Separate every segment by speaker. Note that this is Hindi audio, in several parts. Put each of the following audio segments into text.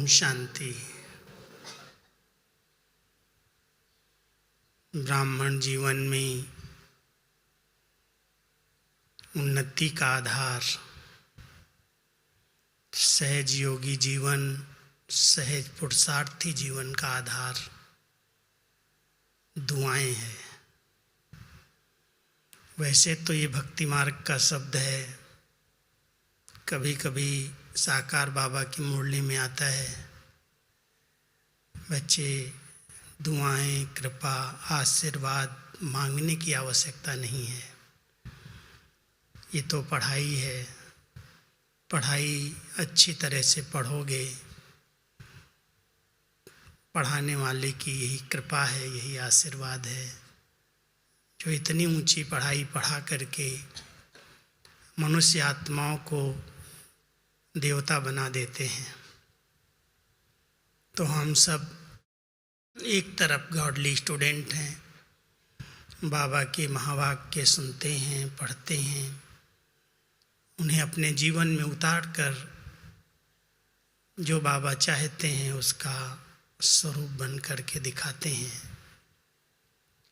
Speaker 1: ओम शांति। ब्राह्मण जीवन में उन्नति का आधार सहज योगी जीवन, सहज पुरुषार्थी जीवन का आधार दुआएं हैं। वैसे तो ये भक्ति मार्ग का शब्द है, कभी कभी साकार बाबा की मुरली में आता है, बच्चे दुआएं, कृपा, आशीर्वाद मांगने की आवश्यकता नहीं है। ये तो पढ़ाई है, पढ़ाई अच्छी तरह से पढ़ोगे, पढ़ाने वाले की यही कृपा है, यही आशीर्वाद है जो इतनी ऊंची पढ़ाई पढ़ा करके मनुष्य आत्माओं को देवता बना देते हैं। तो हम सब एक तरफ गॉडली स्टूडेंट हैं, बाबा के महावाक्य सुनते हैं, पढ़ते हैं, उन्हें अपने जीवन में उतार कर जो बाबा चाहते हैं उसका स्वरूप बन कर के दिखाते हैं।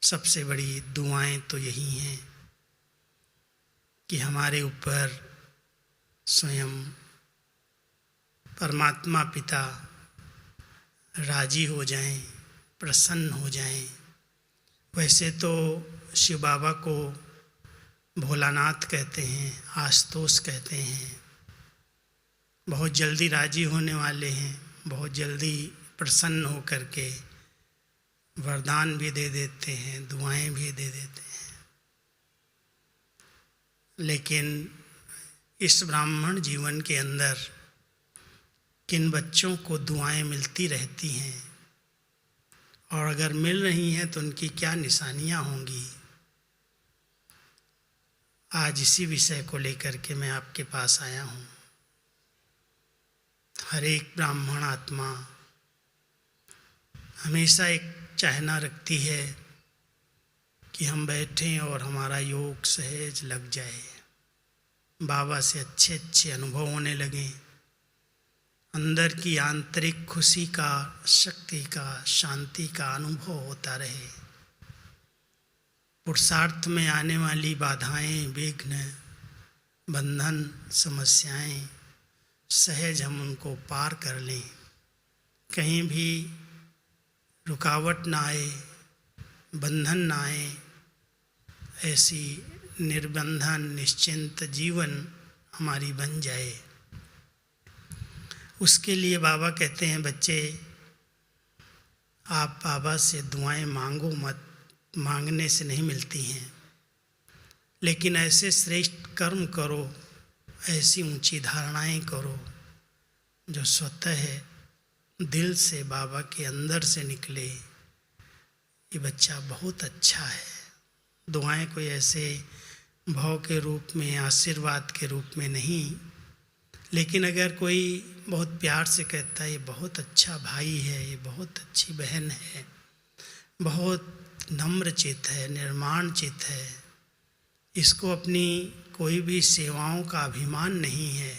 Speaker 1: सबसे बड़ी दुआएं तो यही हैं कि हमारे ऊपर स्वयं परमात्मा पिता राजी हो जाएं, प्रसन्न हो जाएं। वैसे तो शिव बाबा को भोलानाथ कहते हैं, आशुतोष कहते हैं, बहुत जल्दी राजी होने वाले हैं, बहुत जल्दी प्रसन्न हो करके वरदान भी दे देते हैं, दुआएं भी दे देते हैं। लेकिन इस ब्राह्मण जीवन के अंदर किन बच्चों को दुआएं मिलती रहती हैं और अगर मिल रही हैं तो उनकी क्या निशानियां होंगी, आज इसी विषय को लेकर के मैं आपके पास आया हूँ। हर एक ब्राह्मण आत्मा हमेशा एक चाहना रखती है कि हम बैठें और हमारा योग सहज लग जाए, बाबा से अच्छे अच्छे अनुभव होने लगें, अंदर की आंतरिक खुशी का, शक्ति का, शांति का अनुभव होता रहे। पुरुषार्थ में आने वाली बाधाएं, विघ्न, बंधन, समस्याएं सहज हम उनको पार कर लें, कहीं भी रुकावट ना आए, बंधन ना आए, ऐसी निर्बंधन निश्चिंत जीवन हमारी बन जाए। उसके लिए बाबा कहते हैं, बच्चे आप बाबा से दुआएं मांगो मत, मांगने से नहीं मिलती हैं, लेकिन ऐसे श्रेष्ठ कर्म करो, ऐसी ऊंची धारणाएं करो जो स्वतः दिल से बाबा के अंदर से निकले। ये बच्चा बहुत अच्छा है। दुआएं कोई ऐसे भाव के रूप में, आशीर्वाद के रूप में नहीं, लेकिन अगर कोई बहुत प्यार से कहता है ये बहुत अच्छा भाई है, ये बहुत अच्छी बहन है, बहुत नम्र चित्त है, निर्माण चित्त है, इसको अपनी कोई भी सेवाओं का अभिमान नहीं है,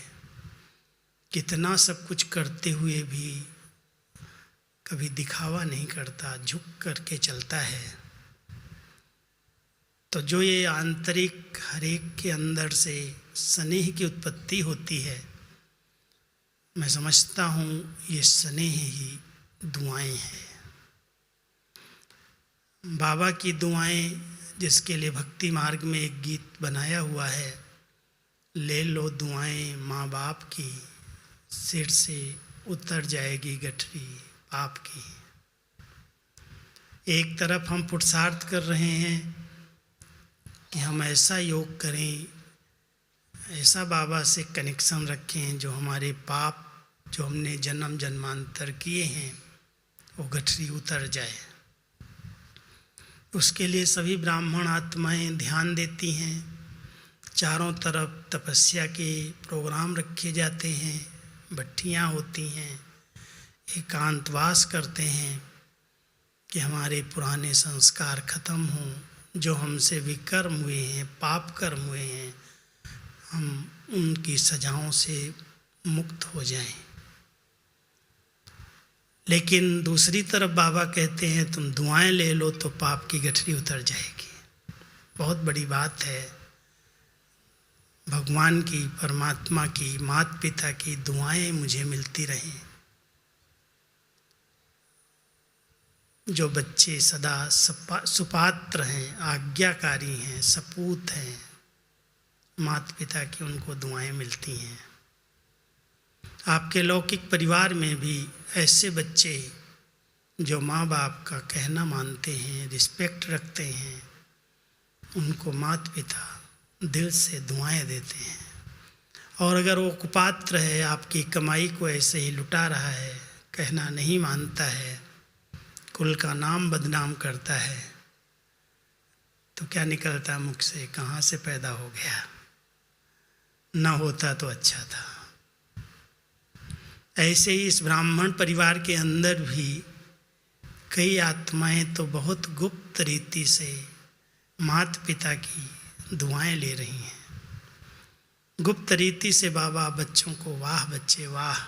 Speaker 1: कितना सब कुछ करते हुए भी कभी दिखावा नहीं करता, झुक करके चलता है, तो जो ये आंतरिक हर एक के अंदर से स्नेह की उत्पत्ति होती है, मैं समझता हूँ ये स्नेह ही दुआएं हैं। बाबा की दुआएं, जिसके लिए भक्ति मार्ग में एक गीत बनाया हुआ है, ले लो दुआएं माँ बाप की, सिर से उतर जाएगी गठरी पाप की। एक तरफ हम पुरुषार्थ कर रहे हैं कि हम ऐसा योग करें, ऐसा बाबा से कनेक्शन रखें जो हमारे पाप जो हमने जन्म जन्मांतर किए हैं वो गठरी उतर जाए। उसके लिए सभी ब्राह्मण आत्माएं ध्यान देती हैं, चारों तरफ तपस्या के प्रोग्राम रखे जाते हैं, भट्टियाँ होती हैं, एकांतवास करते हैं कि हमारे पुराने संस्कार खत्म हों, जो हमसे विकर्म हुए हैं, पाप कर्म हुए हैं, हम उनकी सजाओं से मुक्त हो जाएं। लेकिन दूसरी तरफ बाबा कहते हैं तुम दुआएं ले लो तो पाप की गठरी उतर जाएगी। बहुत बड़ी बात है। भगवान की, परमात्मा की, माता पिता की दुआएं मुझे मिलती रहें। जो बच्चे सदा सुपात्र हैं, आज्ञाकारी हैं, सपूत हैं, माता पिता की उनको दुआएं मिलती हैं। आपके लौकिक परिवार में भी ऐसे बच्चे जो माँ बाप का कहना मानते हैं, रिस्पेक्ट रखते हैं, उनको माता पिता दिल से दुआएं देते हैं। और अगर वो कुपात्र है, आपकी कमाई को ऐसे ही लुटा रहा है, कहना नहीं मानता है, कुल का नाम बदनाम करता है, तो क्या निकलता मुख से, कहाँ से पैदा हो गया, ना होता तो अच्छा था। ऐसे ही इस ब्राह्मण परिवार के अंदर भी कई आत्माएं तो बहुत गुप्त रीति से माता पिता की दुआएं ले रही हैं। गुप्त रीति से बाबा बच्चों को, वाह बच्चे वाह,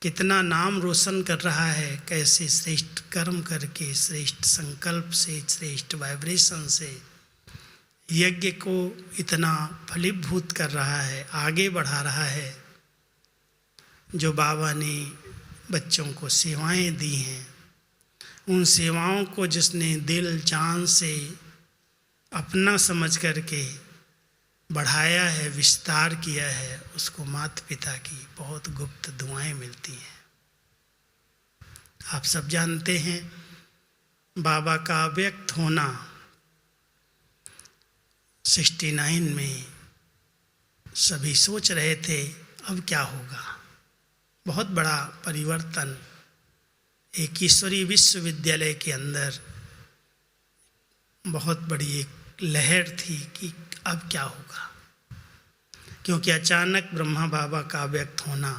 Speaker 1: कितना नाम रोशन कर रहा है, कैसे श्रेष्ठ कर्म करके, श्रेष्ठ संकल्प से, श्रेष्ठ वाइब्रेशन से यज्ञ को इतना फलीभूत कर रहा है, आगे बढ़ा रहा है। जो बाबा ने बच्चों को सेवाएं दी हैं, उन सेवाओं को जिसने दिल जान से अपना समझ करके बढ़ाया है, विस्तार किया है, उसको माता पिता की बहुत गुप्त दुआएं मिलती हैं। आप सब जानते हैं बाबा का व्यक्त होना 69 में सभी सोच रहे थे अब क्या होगा। बहुत बड़ा परिवर्तन एक ईश्वरीय विश्वविद्यालय के अंदर बहुत बड़ी एक लहर थी कि अब क्या होगा, क्योंकि अचानक ब्रह्मा बाबा का व्यक्त होना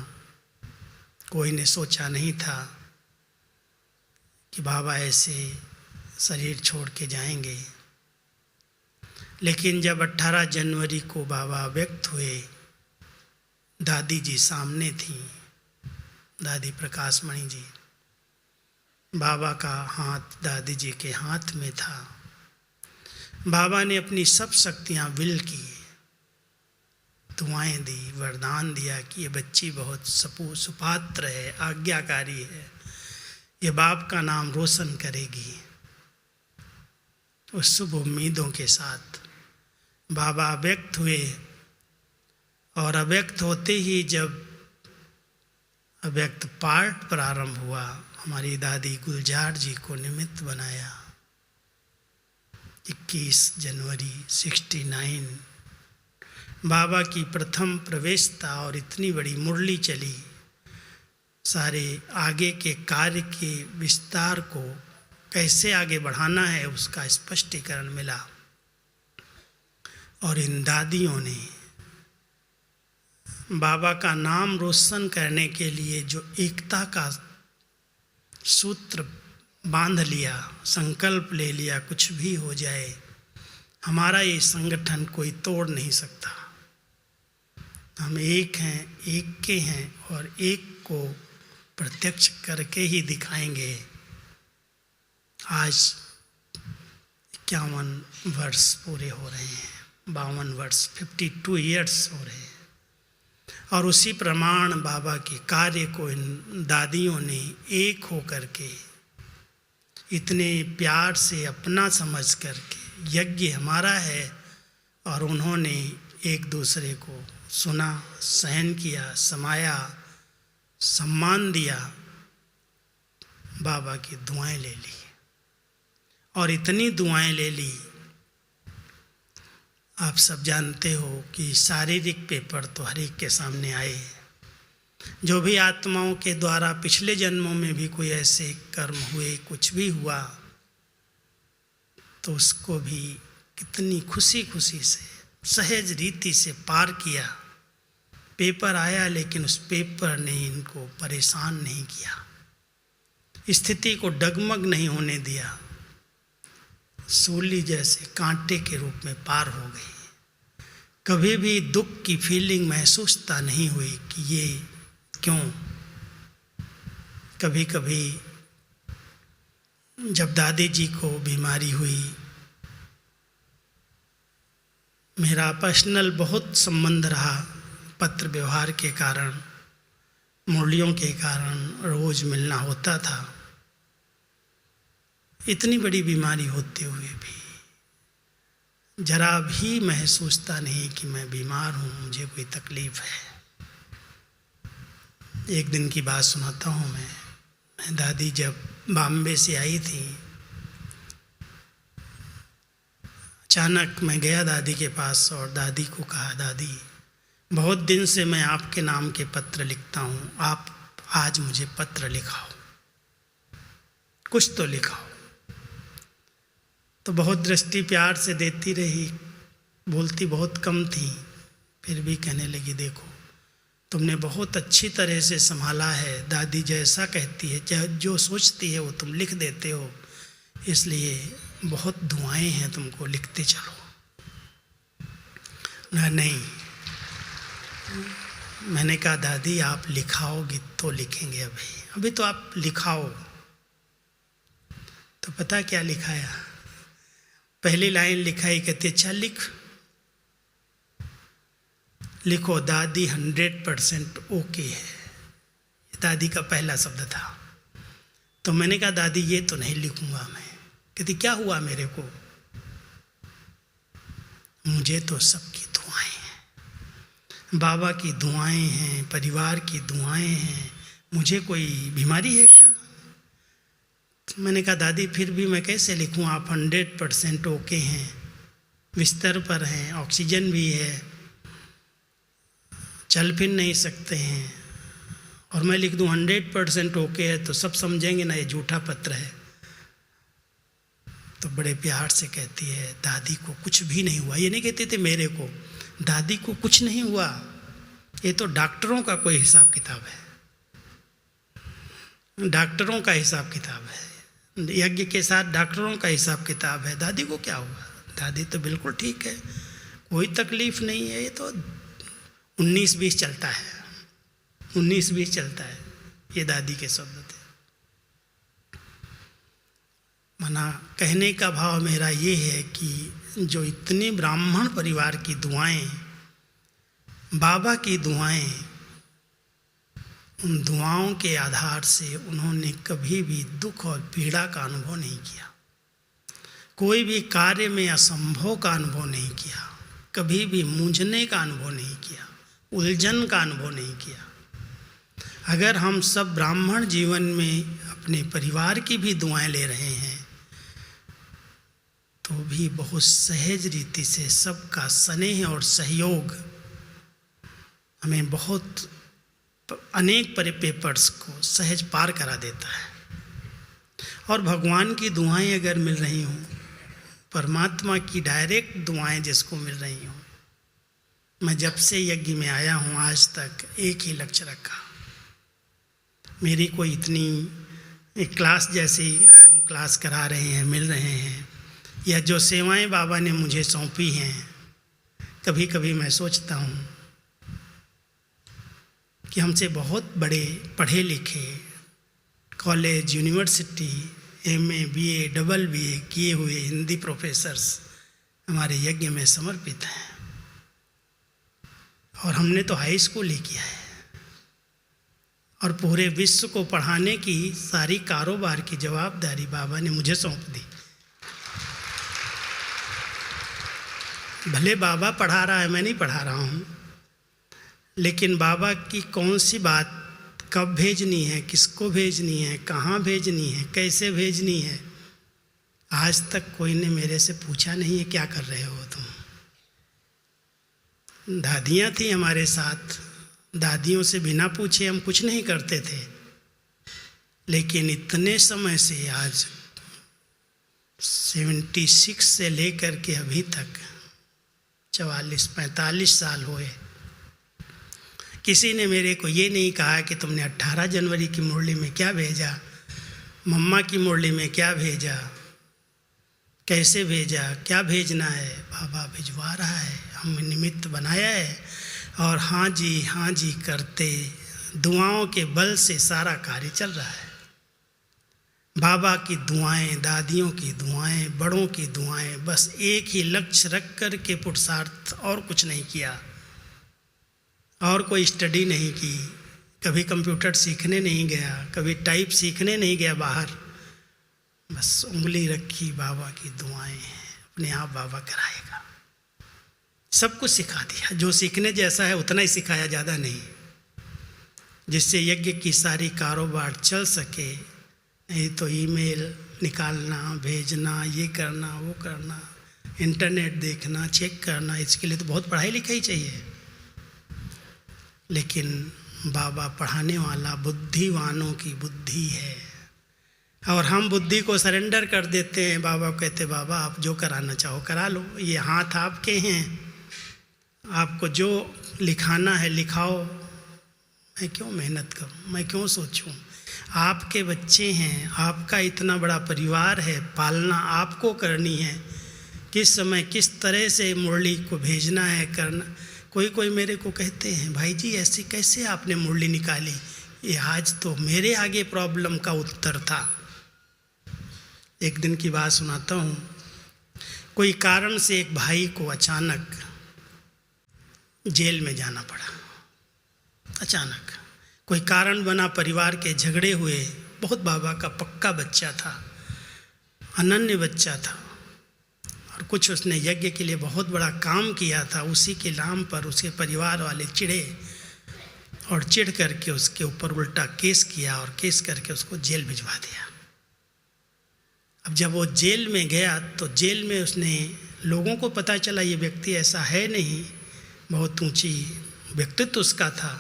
Speaker 1: कोई ने सोचा नहीं था कि बाबा ऐसे शरीर छोड़ के जाएंगे। लेकिन जब 18 जनवरी को बाबा व्यक्त हुए, दादी जी सामने थी, दादी प्रकाश मणि जी, बाबा का हाथ दादी जी के हाथ में था। बाबा ने अपनी सब शक्तियाँ विल की, दुआएं दी, वरदान दिया कि ये बच्ची बहुत सुपात्र है, आज्ञाकारी है, ये बाप का नाम रोशन करेगी। उस शुभ उम्मीदों के साथ बाबा अव्यक्त हुए, और अव्यक्त होते ही जब अव्यक्त पाठ प्रारंभ हुआ, हमारी दादी गुलजार जी को निमित्त बनाया। 21 जनवरी 69 बाबा की प्रथम प्रवेशता, और इतनी बड़ी मुरली चली, सारे आगे के कार्य के विस्तार को कैसे आगे बढ़ाना है उसका स्पष्टीकरण मिला। और इन दादियों ने बाबा का नाम रोशन करने के लिए जो एकता का सूत्र बांध लिया, संकल्प ले लिया, कुछ भी हो जाए हमारा ये संगठन कोई तोड़ नहीं सकता, हम एक हैं, एक के हैं, और एक को प्रत्यक्ष करके ही दिखाएंगे। आज 51 वर्ष पूरे हो रहे हैं, 52 वर्ष, 52 ईयर्स हो रहे हैं। और उसी प्रमाण बाबा के कार्य को इन दादियों ने एक हो करके, इतने प्यार से अपना समझ करके, यज्ञ हमारा है, और उन्होंने एक दूसरे को सुना, सहन किया, समाया, सम्मान दिया, बाबा की दुआएं ले ली। और इतनी दुआएं ले ली, आप सब जानते हो कि शारीरिक पेपर तो हर एक के सामने आए। जो भी आत्माओं के द्वारा पिछले जन्मों में भी कोई ऐसे कर्म हुए, कुछ भी हुआ, तो उसको भी कितनी खुशी खुशी से, सहज रीति से पार किया। पेपर आया, लेकिन उस पेपर ने इनको परेशान नहीं किया, स्थिति को डगमग नहीं होने दिया, सूली जैसे कांटे के रूप में पार हो गई। कभी भी दुख की फीलिंग महसूसता नहीं हुई कि ये क्यों, कभी कभी जब दादी जी को बीमारी हुई, मेरा पर्सनल बहुत संबंध रहा, पत्र व्यवहार के कारण, मुरलियों के कारण रोज मिलना होता था। इतनी बड़ी बीमारी होते हुए भी जरा भी महसूसता नहीं कि मैं बीमार हूँ, मुझे कोई तकलीफ है। एक दिन की बात सुनाता हूँ मैं दादी जब बॉम्बे से आई थी, अचानक मैं गया दादी के पास और दादी को कहा, दादी बहुत दिन से मैं आपके नाम के पत्र लिखता हूँ, आप आज मुझे पत्र लिखाओ, कुछ तो लिखाओ। तो बहुत दृष्टि प्यार से देती रही, बोलती बहुत कम थी, फिर भी कहने लगी, देखो तुमने बहुत अच्छी तरह से संभाला है, दादी जैसा कहती है, जो सोचती है वो तुम लिख देते हो, इसलिए बहुत दुआएं हैं तुमको, लिखते चलो। नहीं, मैंने कहा दादी आप लिखाओगी तो लिखेंगे, अभी तो आप लिखाओ। तो पता क्या लिखाया? पहली लाइन लिखाई, कहती अच्छा लिखो दादी 100% ओके है। दादी का पहला शब्द था। तो मैंने कहा दादी ये तो नहीं लिखूंगा मैं। कहती क्या हुआ मेरे को? मुझे तो सबकी दुआएं हैं, बाबा की दुआएं हैं, परिवार की दुआएं हैं, मुझे कोई बीमारी है क्या? मैंने कहा दादी फिर भी मैं कैसे लिखूं, आप 100% ओके हैं, बिस्तर पर हैं, ऑक्सीजन भी है, चल फिर नहीं सकते हैं, और मैं लिख दूं 100% ओके है तो सब समझेंगे ना ये झूठा पत्र है। तो बड़े प्यार से कहती है दादी को कुछ भी नहीं हुआ। ये नहीं कहते थे मेरे को, दादी को कुछ नहीं हुआ, ये तो डॉक्टरों का कोई हिसाब किताब है, डॉक्टरों का हिसाब किताब है, यज्ञ के साथ डॉक्टरों का हिसाब किताब है। दादी को क्या हुआ? दादी तो बिल्कुल ठीक है, कोई तकलीफ नहीं है, ये तो 19-20 चलता है, 19-20 चलता है। ये दादी के शब्द थे। मना कहने का भाव मेरा ये है कि जो इतनी ब्राह्मण परिवार की दुआएं, बाबा की दुआएं, उन दुआओं के आधार से उन्होंने कभी भी दुख और पीड़ा का अनुभव नहीं किया, कोई भी कार्य में असंभव का अनुभव नहीं किया, कभी भी मूंझने का अनुभव नहीं किया, उलझन का अनुभव नहीं किया। अगर हम सब ब्राह्मण जीवन में अपने परिवार की भी दुआएं ले रहे हैं तो भी बहुत सहज रीति से सबका स्नेह और सहयोग हमें बहुत अनेक पेपर्स को सहज पार करा देता है। और भगवान की दुआएं अगर मिल रही हों, परमात्मा की डायरेक्ट दुआएं जिसको मिल रही हों, मैं जब से यज्ञ में आया हूँ आज तक एक ही लक्ष्य रखा, मेरी कोई इतनी क्लास जैसी हम क्लास करा रहे हैं, मिल रहे हैं, या जो सेवाएं बाबा ने मुझे सौंपी हैं, कभी कभी मैं सोचता हूँ कि हमसे बहुत बड़े पढ़े लिखे college, university, MA, BA, BBA किए हुए हिंदी प्रोफेसर्स हमारे यज्ञ में समर्पित हैं, और हमने तो हाई स्कूल ही किया है, और पूरे विश्व को पढ़ाने की सारी कारोबार की जवाबदारी बाबा ने मुझे सौंप दी। भले बाबा पढ़ा रहा है, मैं नहीं पढ़ा रहा हूँ, लेकिन बाबा की कौन सी बात कब भेजनी है, किसको भेजनी है, कहाँ भेजनी है, कैसे भेजनी है, आज तक कोई ने मेरे से पूछा नहीं है क्या कर रहे हो तुम। दादियाँ थी हमारे साथ, दादियों से बिना पूछे हम कुछ नहीं करते थे, लेकिन इतने समय से आज 76 से लेकर के अभी तक 44-45 साल हुए, किसी ने मेरे को ये नहीं कहा कि तुमने 18 जनवरी की मुरली में क्या भेजा, मम्मा की मुरली में क्या भेजा, कैसे भेजा, क्या भेजना है। बाबा भिजवा रहा है, हम निमित्त बनाया है, और हाँ जी करते दुआओं के बल से सारा कार्य चल रहा है। बाबा की दुआएं, दादियों की दुआएं, बड़ों की दुआएं, बस एक ही लक्ष्य रख कर के पुरुषार्थ, और कुछ नहीं किया, और कोई स्टडी नहीं की, कभी कंप्यूटर सीखने नहीं गया, कभी टाइप सीखने नहीं गया बाहर, बस उंगली रखी, बाबा की दुआएं, अपने आप बाबा कराएगा। सब कुछ सिखा दिया, जो सीखने जैसा है उतना ही सिखाया, ज़्यादा नहीं, जिससे यज्ञ की सारी कारोबार चल सके। नहीं तो ईमेल निकालना, भेजना, ये करना, वो करना, इंटरनेट देखना, चेक करना, इसके लिए तो बहुत पढ़ाई लिखाई चाहिए। लेकिन बाबा पढ़ाने वाला बुद्धिवानों की बुद्धि है, और हम बुद्धि को सरेंडर कर देते हैं। बाबा कहते, बाबा आप जो कराना चाहो करा लो, ये हाथ आपके हैं, आपको जो लिखाना है लिखाओ, मैं क्यों मेहनत करूं, मैं क्यों सोचूं। आपके बच्चे हैं, आपका इतना बड़ा परिवार है, पालना आपको करनी है, किस समय किस तरह से मुरली को भेजना है, करना। कोई मेरे को कहते हैं, भाई जी ऐसे कैसे आपने मुरली निकाली, ये आज तो मेरे आगे प्रॉब्लम का उत्तर था। एक दिन की बात सुनाता हूँ। कोई कारण से एक भाई को अचानक जेल में जाना पड़ा। अचानक कोई कारण बना, परिवार के झगड़े हुए। बहुत बाबा का पक्का बच्चा था, अनन्य बच्चा था, और कुछ उसने यज्ञ के लिए बहुत बड़ा काम किया था। उसी के नाम पर उसके परिवार वाले चिढ़े, और चिढ़ करके उसके ऊपर उल्टा केस किया, और केस करके उसको जेल भिजवा दिया। अब जब वो जेल में गया तो जेल में उसने, लोगों को पता चला ये व्यक्ति ऐसा है नहीं, बहुत ऊंची व्यक्तित्व उसका था।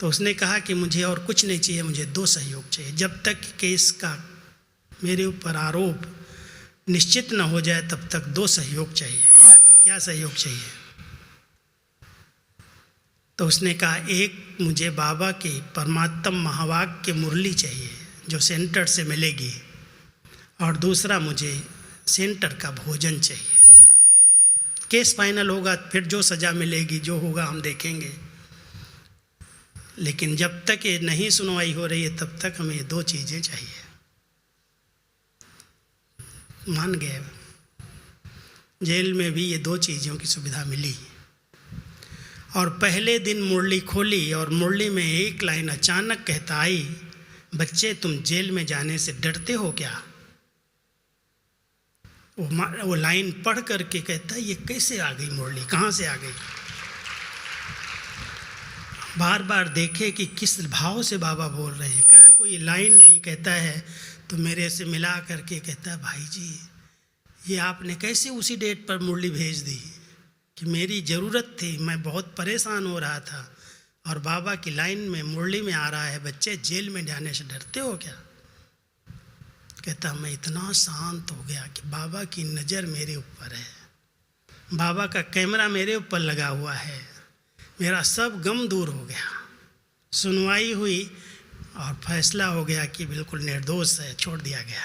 Speaker 1: तो उसने कहा कि मुझे और कुछ नहीं चाहिए, मुझे 2 सहयोग चाहिए। जब तक केस का मेरे ऊपर आरोप निश्चित न हो जाए तब तक 2 सहयोग चाहिए। तो क्या सहयोग चाहिए? तो उसने कहा, एक मुझे बाबा की परमात्म महावाक्य मुरली चाहिए जो सेंटर से मिलेगी, और दूसरा मुझे सेंटर का भोजन चाहिए। केस फाइनल होगा, फिर जो सज़ा मिलेगी, जो होगा हम देखेंगे, लेकिन जब तक ये नहीं सुनवाई हो रही है तब तक हमें ये 2 चीज़ें चाहिए। मान गए। जेल में भी ये 2 चीज़ों की सुविधा मिली। और पहले दिन मुरली खोली, और मुरली में एक लाइन अचानक कहता आई, बच्चे तुम जेल में जाने से डरते हो क्या? वो लाइन पढ़ करके कहता है, ये कैसे आ गई मुरली, कहाँ से आ गई? बार बार देखे कि किस भाव से बाबा बोल रहे हैं, कहीं कोई लाइन नहीं। कहता है तो मेरे से मिला करके कहता है, भाई जी ये आपने कैसे उसी डेट पर मुरली भेज दी कि मेरी ज़रूरत थी, मैं बहुत परेशान हो रहा था, और बाबा की लाइन में मुरली में आ रहा है, बच्चे जेल में जाने से डरते हो क्या? कहता मैं इतना शांत हो गया कि बाबा की नज़र मेरे ऊपर है, बाबा का कैमरा मेरे ऊपर लगा हुआ है, मेरा सब गम दूर हो गया। सुनवाई हुई और फैसला हो गया कि बिल्कुल निर्दोष है, छोड़ दिया गया।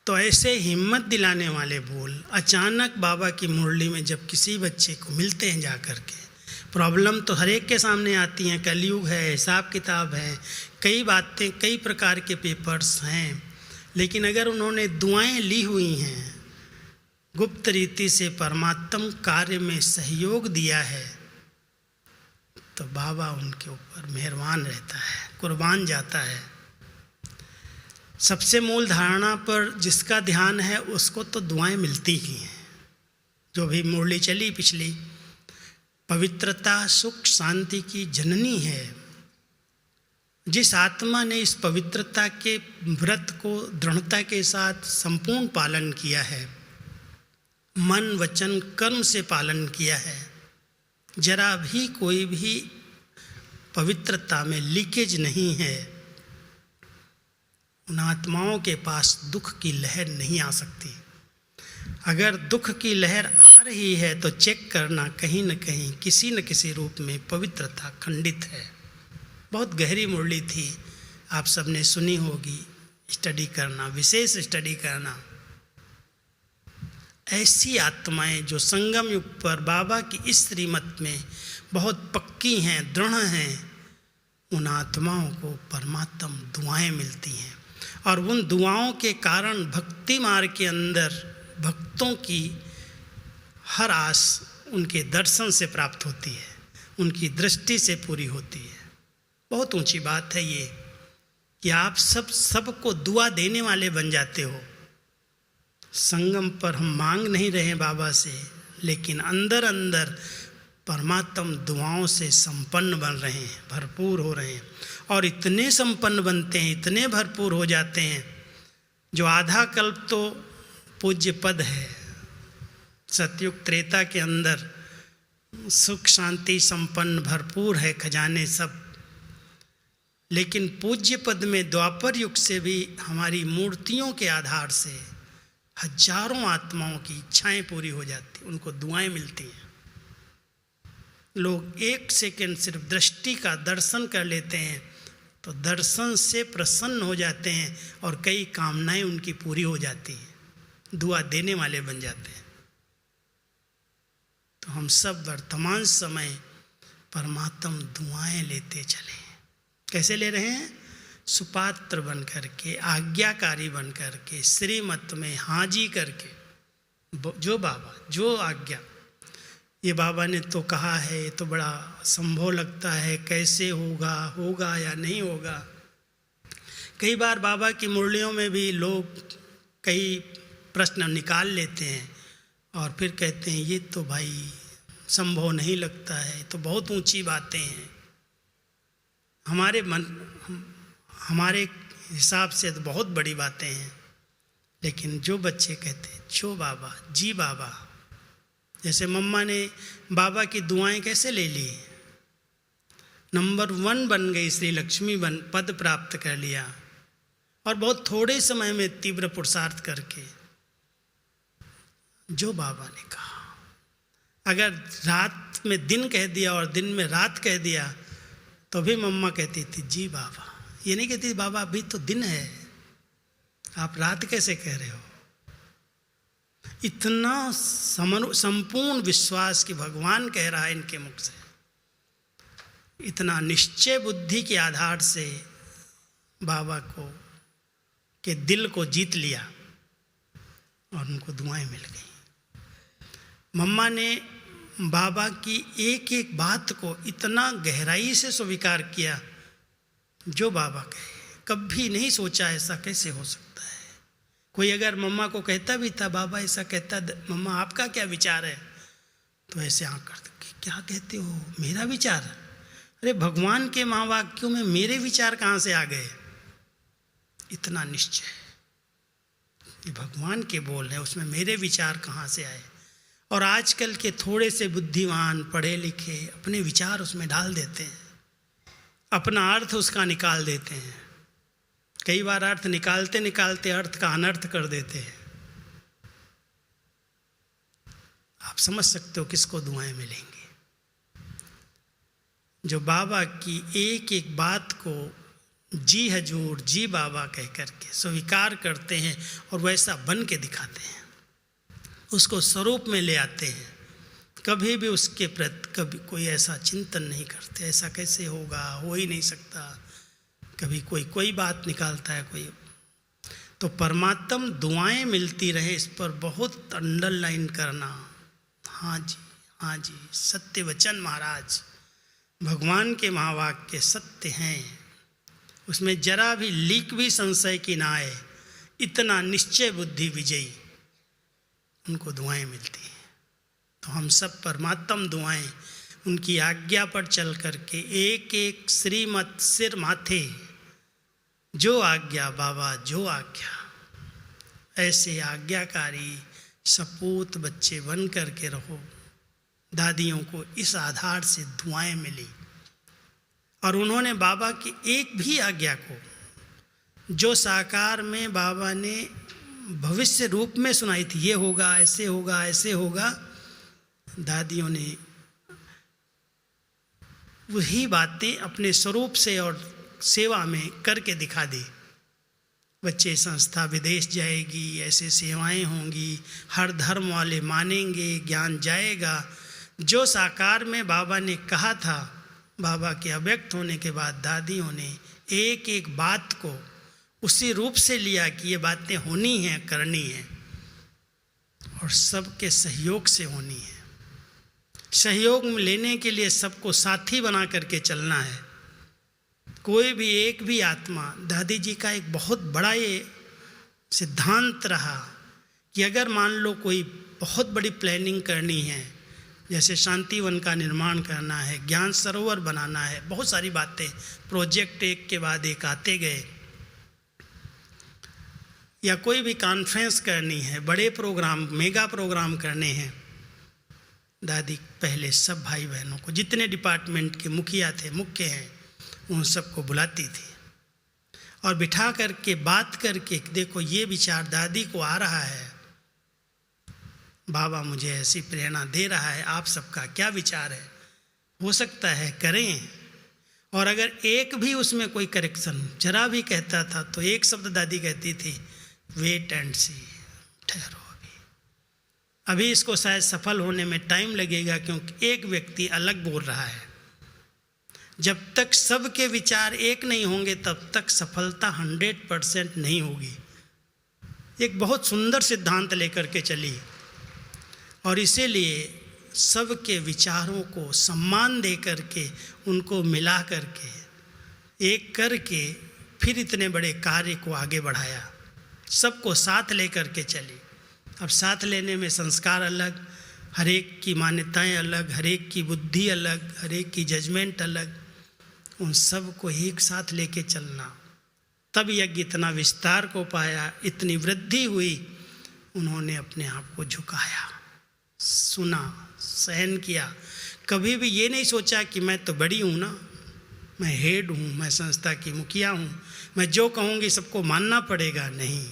Speaker 1: तो ऐसे हिम्मत दिलाने वाले बोल अचानक बाबा की मुरली में जब किसी बच्चे को मिलते हैं जा कर के, प्रॉब्लम तो हर एक के सामने आती हैं, कलयुग है, हिसाब किताब है, कई बातें, कई प्रकार के पेपर्स हैं, लेकिन अगर उन्होंने दुआएं ली हुई हैं, गुप्त रीति से परमात्म कार्य में सहयोग दिया है, तो बाबा उनके ऊपर मेहरबान रहता है, कुर्बान जाता है। सबसे मूल धारणा पर जिसका ध्यान है उसको तो दुआएं मिलती ही हैं। जो भी मुरली चली पिछली, पवित्रता सुख शांति की जननी है। जिस आत्मा ने इस पवित्रता के व्रत को दृढ़ता के साथ संपूर्ण पालन किया है, मन वचन कर्म से पालन किया है, जरा भी कोई भी पवित्रता में लीकेज नहीं है, उन आत्माओं के पास दुख की लहर नहीं आ सकती। अगर दुख की लहर आ रही है तो चेक करना, कहीं न कहीं किसी न किसी रूप में पवित्रता खंडित है। बहुत गहरी मुरली थी, आप सबने सुनी होगी। स्टडी करना, विशेष स्टडी करना। ऐसी आत्माएं जो संगम युग पर बाबा की इस श्रीमत में बहुत पक्की हैं, दृढ़ हैं, उन आत्माओं को परमात्म दुआएं मिलती हैं, और उन दुआओं के कारण भक्ति मार्ग के अंदर भक्तों की हर आस उनके दर्शन से प्राप्त होती है, उनकी दृष्टि से पूरी होती है। बहुत ऊंची बात है ये कि आप सबको दुआ देने वाले बन जाते हो। संगम पर हम मांग नहीं रहे बाबा से, लेकिन अंदर अंदर परमात्म दुआओं से संपन्न बन रहे हैं, भरपूर हो रहे हैं, और इतने संपन्न बनते हैं, इतने भरपूर हो जाते हैं, जो आधा कल्प तो पूज्य पद है। सतयुग त्रेता के अंदर सुख शांति संपन्न भरपूर है खजाने सब, लेकिन पूज्य पद में द्वापर युग से भी हमारी मूर्तियों के आधार से हजारों आत्माओं की इच्छाएं पूरी हो जाती, उनको दुआएं मिलती हैं। लोग 1 सेकंड सिर्फ दृष्टि का दर्शन कर लेते हैं तो दर्शन से प्रसन्न हो जाते हैं, और कई कामनाएं उनकी पूरी हो जाती हैं, दुआ देने वाले बन जाते हैं। तो हम सब वर्तमान समय परमात्म दुआएं लेते चले। कैसे ले रहे हैं? सुपात्र बन करके, आज्ञाकारी बन करके, श्रीमत में हाजी करके, जो बाबा जो आज्ञा, ये बाबा ने तो कहा है, ये तो बड़ा संभव लगता है, कैसे होगा या नहीं होगा। कई बार बाबा की मुरलियों में भी लोग कई प्रश्न निकाल लेते हैं और फिर कहते हैं ये तो भाई संभव नहीं लगता है, तो बहुत ऊंची बातें हैं। हमारे हिसाब से तो बहुत बड़ी बातें हैं, लेकिन जो बच्चे कहते हैं जो बाबा जी बाबा, जैसे मम्मा ने बाबा की दुआएं कैसे ले ली, नंबर 1 बन गई, श्री लक्ष्मी पद प्राप्त कर लिया, और बहुत थोड़े समय में तीव्र पुरुषार्थ करके। जो बाबा ने कहा, अगर रात में दिन कह दिया और दिन में रात कह दिया तो भी मम्मा कहती थी जी बाबा, ये नहीं कहती बाबा अभी तो दिन है, आप रात कैसे कह रहे हो। इतना संपूर्ण विश्वास कि भगवान कह रहा है इनके मुख से, इतना निश्चय बुद्धि के आधार से बाबा को के दिल को जीत लिया और उनको दुआएं मिल गई। मम्मा ने बाबा की एक एक बात को इतना गहराई से स्वीकार किया, जो बाबा कहे। कभी नहीं सोचा ऐसा कैसे हो सकता है। कोई अगर मम्मा को कहता भी था बाबा ऐसा कहता, मम्मा आपका क्या विचार है, तो ऐसे आँख करते क्या कहते हो, मेरा विचार? अरे भगवान के महावाक्यों में मेरे विचार कहाँ से आ गए। इतना निश्चय, ये भगवान के बोल हैं, उसमें मेरे विचार कहाँ से आए। और आजकल के थोड़े से बुद्धिमान पढ़े लिखे अपने विचार उसमें डाल देते हैं, अपना अर्थ उसका निकाल देते हैं। कई बार अर्थ निकालते निकालते अर्थ का अनर्थ कर देते हैं। आप समझ सकते हो किसको दुआएं मिलेंगी। जो बाबा की एक एक बात को जी हजूर जी बाबा कह करके स्वीकार करते हैं और वैसा बन के दिखाते हैं, उसको स्वरूप में ले आते हैं। कभी भी उसके प्रति कभी कोई ऐसा चिंतन नहीं करते, ऐसा कैसे होगा, हो ही नहीं सकता। कभी कोई बात निकालता है कोई, तो परमात्म दुआएं मिलती रहे, इस पर बहुत अंडरलाइन करना। हाँ जी, सत्य वचन महाराज, भगवान के महावाक्य सत्य हैं, उसमें जरा भी लीक भी संशय की ना आए। इतना निश्चय बुद्धि विजयी उनको दुआएं मिलती हैं। तो हम सब परमात्म दुआएं उनकी आज्ञा पर चल करके एक एक श्रीमत सिर माथे, जो आज्ञा बाबा जो आज्ञा, ऐसे आज्ञाकारी सपूत बच्चे बन करके रहो। दादियों को इस आधार से दुआएं मिली, और उन्होंने बाबा की एक भी आज्ञा को, जो साकार में बाबा ने भविष्य रूप में सुनाई थी, ये होगा ऐसे होगा ऐसे होगा, दादियों ने वही बातें अपने स्वरूप से और सेवा में करके दिखा दी। बच्चे संस्था विदेश जाएगी, ऐसे सेवाएं होंगी, हर धर्म वाले मानेंगे, ज्ञान जाएगा। जो साकार में बाबा ने कहा था बाबा के अव्यक्त होने के बाद दादियों ने एक एक बात को उसी रूप से लिया कि ये बातें होनी हैं, करनी हैं, और सबके सहयोग से होनी है। सहयोग लेने के लिए सबको साथी बना करके चलना है। कोई भी एक भी आत्मा, दादी जी का एक बहुत बड़ा ये सिद्धांत रहा कि अगर मान लो कोई बहुत बड़ी प्लानिंग करनी है, जैसे शांतिवन का निर्माण करना है, ज्ञान सरोवर बनाना है, बहुत सारी बातें, प्रोजेक्ट एक के बाद एक आते गए, या कोई भी कॉन्फ्रेंस करनी है, बड़े प्रोग्राम, मेगा प्रोग्राम करने हैं, दादी पहले सब भाई बहनों को, जितने डिपार्टमेंट के मुखिया थे, मुख्य हैं, उन सबको बुलाती थी और बिठा करके बात करके, देखो ये विचार दादी को आ रहा है, बाबा मुझे ऐसी प्रेरणा दे रहा है, आप सबका क्या विचार है, हो सकता है करें। और अगर एक भी उसमें कोई करेक्शन जरा भी कहता था तो एक शब्द दादी कहती थी, वेट एंड सी, ठहरो अभी इसको शायद सफल होने में टाइम लगेगा, क्योंकि एक व्यक्ति अलग बोल रहा है। जब तक सबके विचार एक नहीं होंगे तब तक सफलता 100% नहीं होगी। एक बहुत सुंदर सिद्धांत लेकर के चली, और इसीलिए सबके विचारों को सम्मान दे करके, उनको मिला करके, एक करके फिर इतने बड़े कार्य को आगे बढ़ाया, सबको साथ लेकर के चली। अब साथ लेने में संस्कार अलग, हर एक की मान्यताएं अलग, हर एक की बुद्धि अलग, हर एक की जजमेंट अलग, उन सब को एक साथ लेके चलना, तब यज्ञ इतना विस्तार को पाया, इतनी वृद्धि हुई। उन्होंने अपने आप को झुकाया, सुना, सहन किया, कभी भी ये नहीं सोचा कि मैं तो बड़ी हूँ ना, मैं हेड हूँ, मैं संस्था की मुखिया हूँ, मैं जो कहूँगी सबको मानना पड़ेगा। नहीं,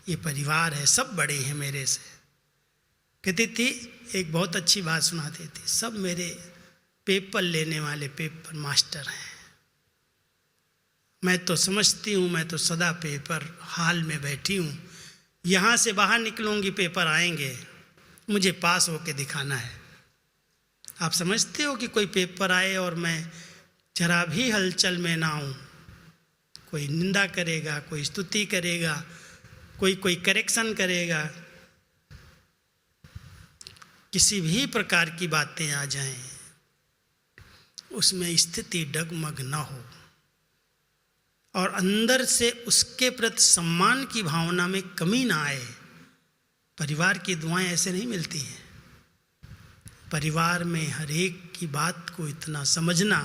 Speaker 1: ये परिवार है, सब बड़े हैं मेरे से। कहती थी, एक बहुत अच्छी बात सुनाती थी, सब मेरे पेपर लेने वाले पेपर मास्टर हैं, मैं तो समझती हूँ, मैं तो सदा पेपर हाल में बैठी हूँ, यहाँ से बाहर निकलूँगी पेपर आएंगे, मुझे पास होके दिखाना है। आप समझते हो कि कोई पेपर आए और मैं जरा भी हलचल में ना हूँ, कोई निंदा करेगा, कोई स्तुति करेगा, कोई करेक्शन करेगा, किसी भी प्रकार की बातें आ जाएं, उसमें स्थिति डगमग ना हो, और अंदर से उसके प्रति सम्मान की भावना में कमी ना आए। परिवार की दुआएं ऐसे नहीं मिलती हैं। परिवार में हर एक की बात को इतना समझना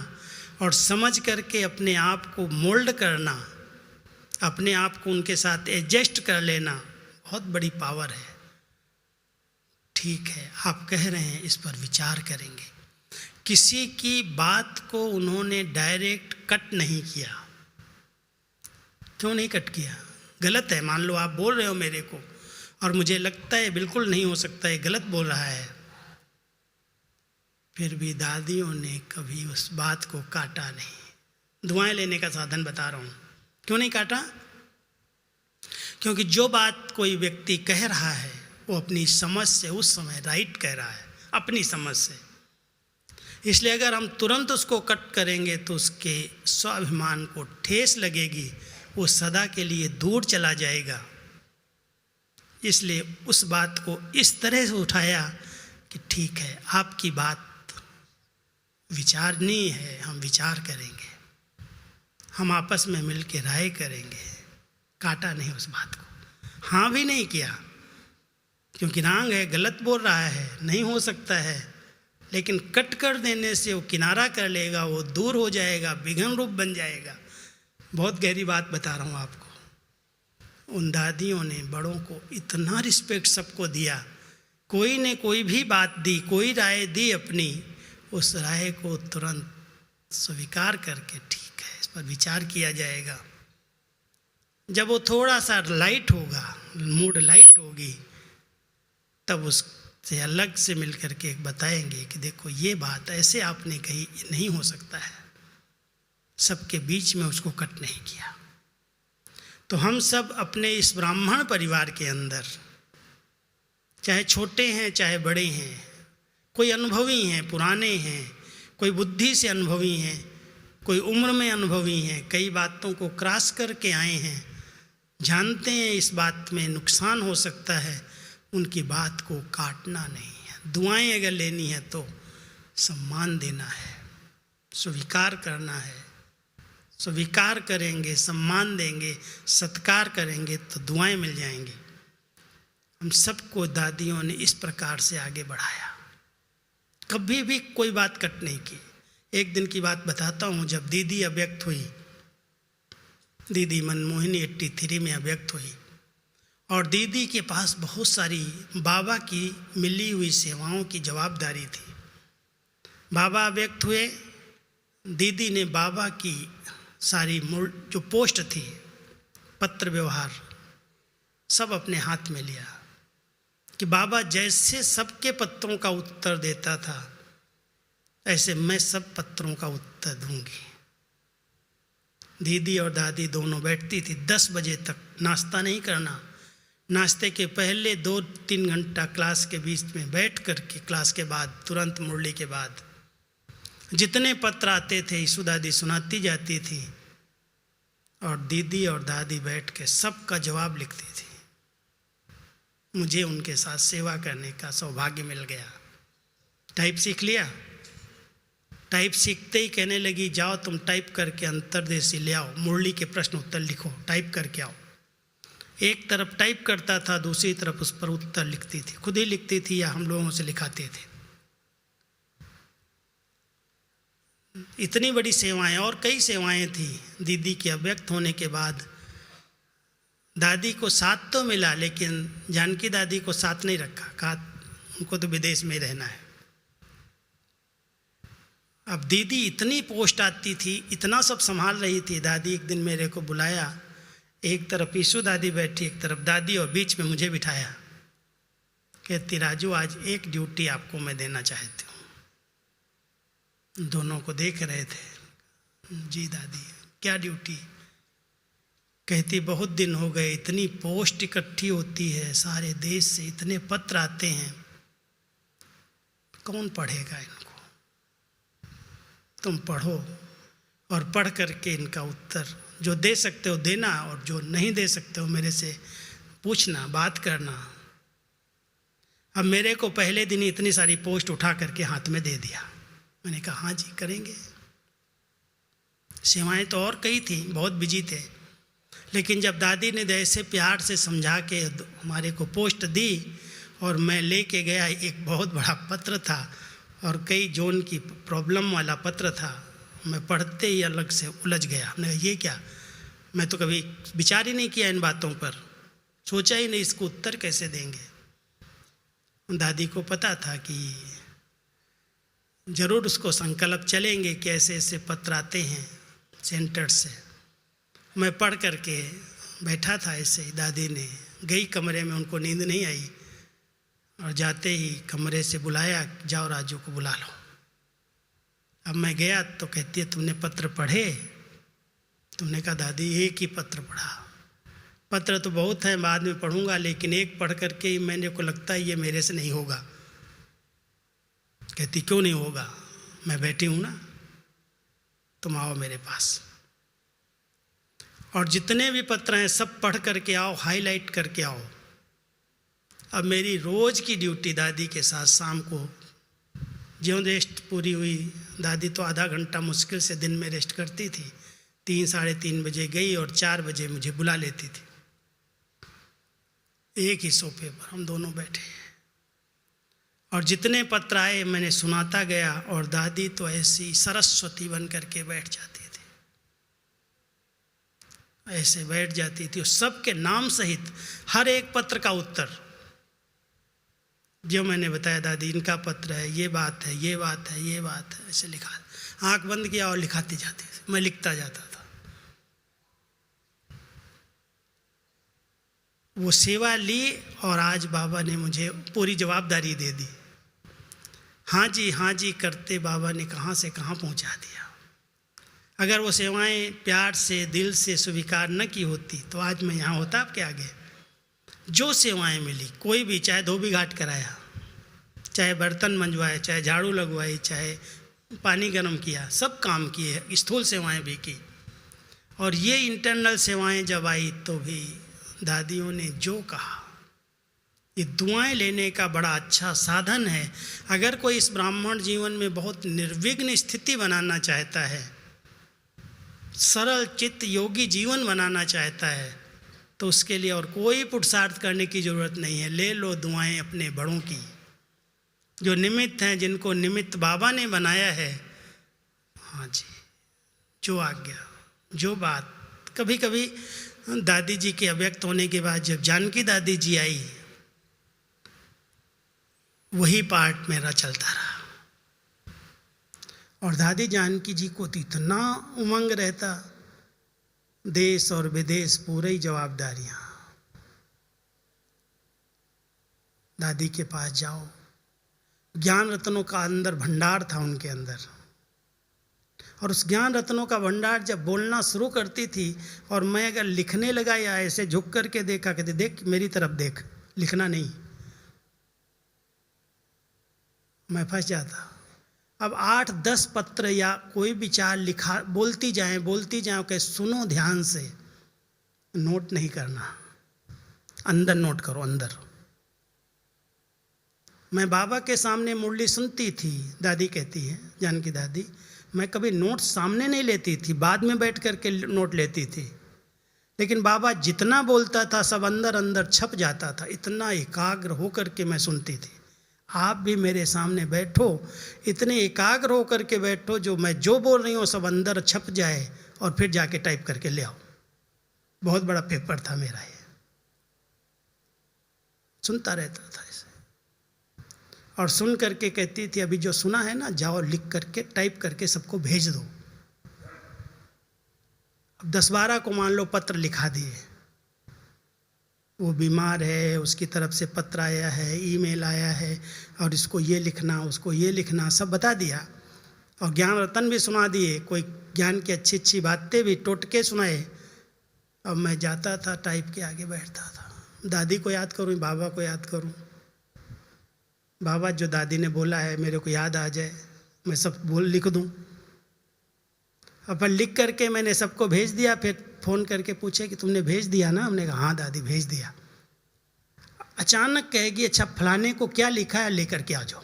Speaker 1: और समझ करके अपने आप को मोल्ड करना, अपने आप को उनके साथ एडजस्ट कर लेना, बहुत बड़ी पावर है। ठीक है, आप कह रहे हैं, इस पर विचार करेंगे। किसी की बात को उन्होंने डायरेक्ट कट नहीं किया। क्यों नहीं कट किया? गलत है, मान लो आप बोल रहे हो मेरे को और मुझे लगता है बिल्कुल नहीं हो सकता, है गलत बोल रहा है, फिर भी दादियों ने कभी उस बात को काटा नहीं। दुआएं लेने का साधन बता रहा हूँ। क्यों नहीं काटा? क्योंकि जो बात कोई व्यक्ति कह रहा है वो अपनी समझ से उस समय राइट कह रहा है, अपनी समझ से। इसलिए अगर हम तुरंत उसको कट करेंगे तो उसके स्वाभिमान को ठेस लगेगी, वो सदा के लिए दूर चला जाएगा। इसलिए उस बात को इस तरह से उठाया कि ठीक है, आपकी बात विचारणीय है, हम विचार करेंगे, हम आपस में मिल के राय करेंगे। काटा नहीं उस बात को, हाँ भी नहीं किया, क्योंकि रांग है, गलत बोल रहा है, नहीं हो सकता है। लेकिन कट कर देने से वो किनारा कर लेगा, वो दूर हो जाएगा, विघन रूप बन जाएगा। बहुत गहरी बात बता रहा हूँ आपको। उन दादियों ने बड़ों को इतना रिस्पेक्ट सबको दिया, कोई ने कोई भी बात दी, कोई राय दी अपनी, उस राय को तुरंत स्वीकार करके ठीक है, इस पर विचार किया जाएगा। जब वो थोड़ा सा लाइट होगा, मूड लाइट होगी, तब उससे अलग से मिल करके बताएंगे कि देखो ये बात ऐसे आपने कही, नहीं हो सकता है। सबके बीच में उसको कट नहीं किया। तो हम सब अपने इस ब्राह्मण परिवार के अंदर, चाहे छोटे हैं चाहे बड़े हैं, कोई अनुभवी हैं, पुराने हैं, कोई बुद्धि से अनुभवी हैं, कोई उम्र में अनुभवी हैं, कई बातों को क्रॉस करके आए हैं, जानते हैं इस बात में नुकसान हो सकता है, उनकी बात को काटना नहीं है। दुआएं अगर लेनी है तो सम्मान देना है, स्वीकार करना है। स्वीकार करेंगे, सम्मान देंगे, सत्कार करेंगे तो दुआएं मिल जाएंगी। हम सबको दादियों ने इस प्रकार से आगे बढ़ाया, कभी भी कोई बात कट नहीं की। एक दिन की बात बताता हूँ, जब दीदी अव्यक्त हुई, दीदी मनमोहिनी 83 में अव्यक्त हुई, और दीदी के पास बहुत सारी बाबा की मिली हुई सेवाओं की जवाबदारी थी। बाबा अव्यक्त हुए, दीदी ने बाबा की सारी जो पोस्ट थी, पत्र व्यवहार सब अपने हाथ में लिया कि बाबा जैसे सबके पत्रों का उत्तर देता था, ऐसे मैं सब पत्रों का उत्तर दूंगी। दीदी और दादी दोनों बैठती थी 10 बजे तक, नाश्ता नहीं करना। नाश्ते के पहले 2-3 घंटा क्लास के बीच में बैठ करके, क्लास के बाद तुरंत मुरली के बाद जितने पत्र आते थे ईशु दादी सुनाती जाती थी, और दीदी और दादी बैठ के सबका जवाब लिखती थी। मुझे उनके साथ सेवा करने का सौभाग्य मिल गया। टाइप सीख लिया। टाइप सीखते ही कहने लगी, जाओ तुम टाइप करके अंतर्देशी ले आओ, मुरली के प्रश्न उत्तर लिखो, टाइप करके आओ। एक तरफ टाइप करता था, दूसरी तरफ उस पर उत्तर लिखती थी। खुद ही लिखती थी या हम लोगों से लिखाते थे। इतनी बड़ी सेवाएं, और कई सेवाएं थी। दीदी के अव्यक्त होने के बाद दादी को साथ तो मिला, लेकिन जानकी दादी को साथ नहीं रखा, कहा उनको तो विदेश में रहना है। अब दीदी इतनी पोस्ट आती थी, इतना सब संभाल रही थी। दादी एक दिन मेरे को बुलाया, एक तरफ ईशु दादी बैठी, एक तरफ दादी, और बीच में मुझे बिठाया। कहती, राजू आज एक ड्यूटी आपको मैं देना चाहती हूँ। दोनों को देख रहे थे। जी दादी, क्या ड्यूटी? कहती, बहुत दिन हो गए, इतनी पोस्ट इकट्ठी होती है सारे देश से, इतने पत्र आते हैं, कौन पढ़ेगा इनको? तुम पढ़ो, और पढ़ करके इनका उत्तर जो दे सकते हो देना, और जो नहीं दे सकते हो मेरे से पूछना, बात करना। अब मेरे को पहले दिन ही इतनी सारी पोस्ट उठा करके हाथ में दे दिया। मैंने कहा हाँ जी करेंगे। सेवाएं तो और कई थी, बहुत बिजी थे, लेकिन जब दादी ने ऐसे प्यार से समझा के हमारे को पोस्ट दी, और मैं लेके गया, एक बहुत बड़ा पत्र था और कई जोन की प्रॉब्लम वाला पत्र था। मैं पढ़ते ही अलग से उलझ गया। हमने कहा ये क्या, मैं तो कभी विचार ही नहीं किया इन बातों पर, सोचा ही नहीं इसको उत्तर कैसे देंगे। दादी को पता था कि ज़रूर उसको संकल्प चलेंगे कि ऐसे ऐसे पत्र आते हैं सेंटर से। मैं पढ़ करके बैठा था ऐसे ही, दादी ने गई कमरे में, उनको नींद नहीं आई, और जाते ही कमरे से बुलाया, जाओ राजू को बुला लो। अब मैं गया तो कहती है, तुमने पत्र पढ़े? तुमने कहा दादी एक ही पत्र पढ़ा। पत्र तो बहुत है, बाद में पढ़ूंगा, लेकिन एक पढ़ करके ही मैंने को लगता है ये मेरे से नहीं होगा। कहती क्यों नहीं होगा, मैं बैठी हूँ ना, तुम आओ मेरे पास, और जितने भी पत्र हैं सब पढ़ करके आओ, हाईलाइट करके आओ। अब मेरी रोज़ की ड्यूटी दादी के साथ शाम को ज्यों रेस्ट पूरी हुई, दादी तो आधा घंटा मुश्किल से दिन में रेस्ट करती थी, 3-3:30 बजे गई और 4 बजे मुझे बुला लेती थी। एक ही सोफे पर हम दोनों बैठे, और जितने पत्र आए मैंने सुनाता गया, और दादी तो ऐसी सरस्वती बन करके बैठ जाती थी, ऐसे बैठ जाती थी, सबके नाम सहित हर एक पत्र का उत्तर। जो मैंने बताया, दादी इनका पत्र है, ये बात है, ये बात है, ये बात है, ऐसे लिखा, आंख बंद किया और लिखाती जाती थी, मैं लिखता जाता था। वो सेवा ली, और आज बाबा ने मुझे पूरी जवाबदारी दे दी। हाँ जी करते बाबा ने कहाँ से कहाँ पहुँचा दिया। अगर वो सेवाएं प्यार से, दिल से स्वीकार न की होती तो आज मैं यहाँ होता आपके आगे। जो सेवाएं मिली, कोई भी, चाहे धोबी घाट कराया, चाहे बर्तन मंजवाए, चाहे झाड़ू लगवाई, चाहे पानी गर्म किया, सब काम किए, स्थूल सेवाएं भी की। और ये इंटरनल सेवाएं जब आई तो भी दादियों ने जो कहा, ये दुआएं लेने का बड़ा अच्छा साधन है। अगर कोई इस ब्राह्मण जीवन में बहुत निर्विघ्न स्थिति बनाना चाहता है, सरल चित्त योगी जीवन बनाना चाहता है, तो उसके लिए और कोई पुरुषार्थ करने की ज़रूरत नहीं है। ले लो दुआएं अपने बड़ों की, जो निमित्त हैं, जिनको निमित्त बाबा ने बनाया है। हाँ जी, जो आज्ञा, जो बात। कभी कभी दादी जी के अव्यक्त होने के बाद जब जानकी दादी जी आई, वही पार्ट मेरा चलता रहा। और दादी जानकी जी को तो इतना उमंग रहता, देश और विदेश पूरे ही जवाबदारियां। दादी के पास जाओ, ज्ञान रत्नों का अंदर भंडार था उनके अंदर, और उस ज्ञान रत्नों का भंडार जब बोलना शुरू करती थी और मैं अगर लिखने लगा या ऐसे झुक करके देखा, कहते देख मेरी तरफ देख, लिखना नहीं, मैं फंस जाता। अब 8-10 पत्र या कोई विचार लिखा, बोलती जाएं, कहे सुनो ध्यान से, नोट नहीं करना, अंदर नोट करो अंदर। मैं बाबा के सामने मुरली सुनती थी, दादी कहती है, जानकी दादी, मैं कभी नोट सामने नहीं लेती थी, बाद में बैठ करके नोट लेती थी। लेकिन बाबा जितना बोलता था सब अंदर अंदर छप जाता था, इतना एकाग्र होकर के मैं सुनती थी। आप भी मेरे सामने बैठो, इतने एकाग्र होकर के बैठो, जो मैं जो बोल रही हूँ सब अंदर छप जाए और फिर जाके टाइप करके ले आओ। बहुत बड़ा पेपर था मेरा ये, सुनता रहता था इसे। और सुन करके कहती थी, अभी जो सुना है ना, जाओ लिख करके टाइप करके सबको भेज दो। अब 10-12 को मान लो पत्र लिखा दिए, वो बीमार है, उसकी तरफ से पत्र आया है, ईमेल आया है, और इसको ये लिखना, उसको ये लिखना, सब बता दिया। और ज्ञान रतन भी सुना दिए, कोई ज्ञान की अच्छी अच्छी बातें भी टोटके सुनाए। अब मैं जाता था, टाइप के आगे बैठता था, दादी को याद करूँ, बाबा को याद करूँ, बाबा जो दादी ने बोला है मेरे को याद आ जाए, मैं सब लिख दूँ। अपन लिख करके मैंने सबको भेज दिया। फिर फ़ोन करके पूछे कि तुमने भेज दिया ना? हमने कहा हाँ दादी भेज दिया। अचानक कहेगी अच्छा फलाने को क्या लिखा है, लेकर के आ जाओ।